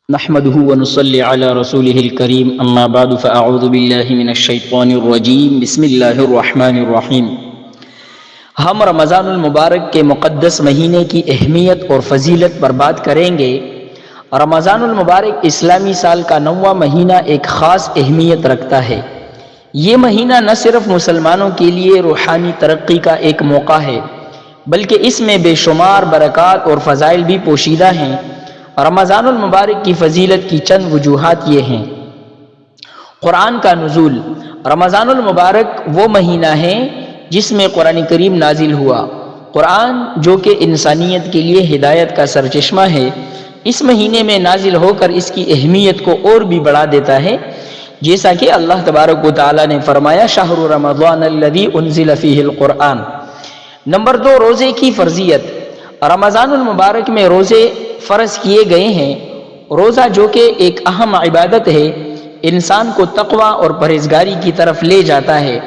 نحمده ونصلي على رسوله الكريم اما بعد فاعوذ بالله من الشیطان الرجیم بسم اللہ الرحمن الرحیم۔ ہم رمضان المبارک کے مقدس مہینے کی اہمیت اور فضیلت پر بات کریں گے۔ رمضان المبارک اسلامی سال کا 9واں مہینہ ایک خاص اہمیت رکھتا ہے۔ یہ مہینہ نہ صرف مسلمانوں کے لیے روحانی ترقی کا ایک موقع ہے بلکہ اس میں بے شمار برکات اور فضائل بھی پوشیدہ ہیں۔ رمضان المبارک کی فضیلت کی چند وجوہات یہ ہیں۔ قرآن کا نزول۔ رمضان المبارک وہ مہینہ ہے جس میں قرآن کریم نازل ہوا۔ قرآن جو کہ انسانیت کے لیے ہدایت کا سرچشمہ ہے، اس مہینے میں نازل ہو کر اس کی اہمیت کو اور بھی بڑھا دیتا ہے، جیسا کہ اللہ تبارک و تعالیٰ نے فرمایا شہر رمضان الذی انزل فیہ القرآن۔ نمبر 2، روزے کی فرضیت۔ رمضان المبارک میں روزے فرض کیے گئے ہیں۔ روزہ جو کہ ایک اہم عبادت ہے، انسان کو تقوی اور پرہیزگاری کی طرف لے جاتا ہے۔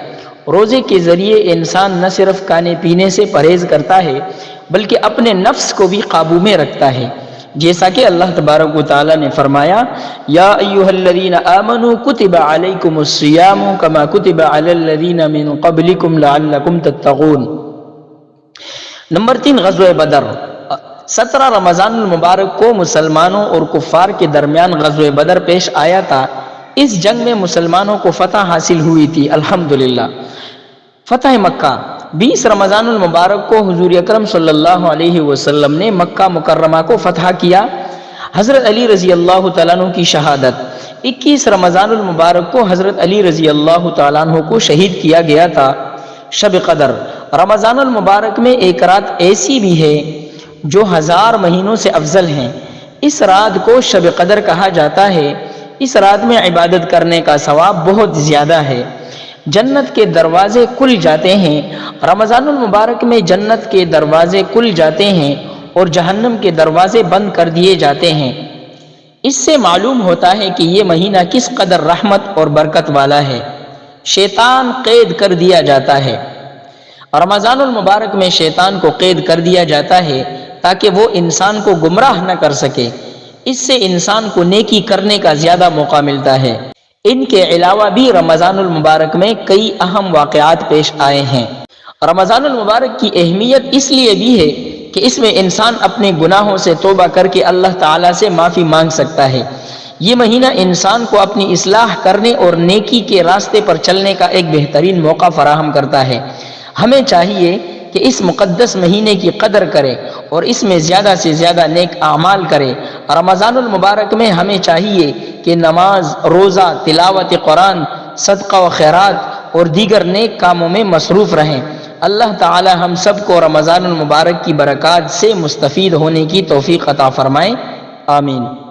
روزے کے ذریعے انسان نہ صرف کھانے پینے سے پرہیز کرتا ہے بلکہ اپنے نفس کو بھی قابو میں رکھتا ہے، جیسا کہ اللہ تبارک و تعالیٰ نے فرمایا یا ایھا الذین آمنوا کتب علیکم الصیام کما کتب علی الذین من قبلکم لعلکم تتقون۔ نمبر 3، غزوہ بدر۔ 17 رمضان المبارک کو مسلمانوں اور کفار کے درمیان غزوہ بدر پیش آیا تھا۔ اس جنگ میں مسلمانوں کو فتح حاصل ہوئی تھی، الحمدللہ۔ فتح مکہ۔ 20 رمضان المبارک کو حضور اکرم صلی اللہ علیہ وسلم نے مکہ مکرمہ کو فتح کیا۔ حضرت علی رضی اللہ تعالیٰ عنہ کی شہادت۔ 21 رمضان المبارک کو حضرت علی رضی اللہ تعالیٰ عنہ کو شہید کیا گیا تھا۔ شب قدر۔ رمضان المبارک میں ایک رات ایسی بھی ہے جو 1000 مہینوں سے افضل ہیں۔ اس رات کو شب قدر کہا جاتا ہے۔ اس رات میں عبادت کرنے کا ثواب بہت زیادہ ہے۔ جنت کے دروازے کھل جاتے ہیں۔ رمضان المبارک میں جنت کے دروازے کھل جاتے ہیں اور جہنم کے دروازے بند کر دیے جاتے ہیں۔ اس سے معلوم ہوتا ہے کہ یہ مہینہ کس قدر رحمت اور برکت والا ہے۔ شیطان قید کر دیا جاتا ہے۔ رمضان المبارک میں شیطان کو قید کر دیا جاتا ہے تاکہ وہ انسان کو گمراہ نہ کر سکے۔ اس سے انسان کو نیکی کرنے کا زیادہ موقع ملتا ہے۔ ان کے علاوہ بھی رمضان المبارک میں کئی اہم واقعات پیش آئے ہیں۔ رمضان المبارک کی اہمیت اس لیے بھی ہے کہ اس میں انسان اپنے گناہوں سے توبہ کر کے اللہ تعالیٰ سے معافی مانگ سکتا ہے۔ یہ مہینہ انسان کو اپنی اصلاح کرنے اور نیکی کے راستے پر چلنے کا ایک بہترین موقع فراہم کرتا ہے۔ ہمیں چاہیے کہ اس مقدس مہینے کی قدر کرے اور اس میں زیادہ سے زیادہ نیک اعمال کرے۔ رمضان المبارک میں ہمیں چاہیے کہ نماز، روزہ، تلاوت قرآن، صدقہ و خیرات اور دیگر نیک کاموں میں مصروف رہیں۔ اللہ تعالی ہم سب کو رمضان المبارک کی برکات سے مستفید ہونے کی توفیق عطا فرمائے، آمین۔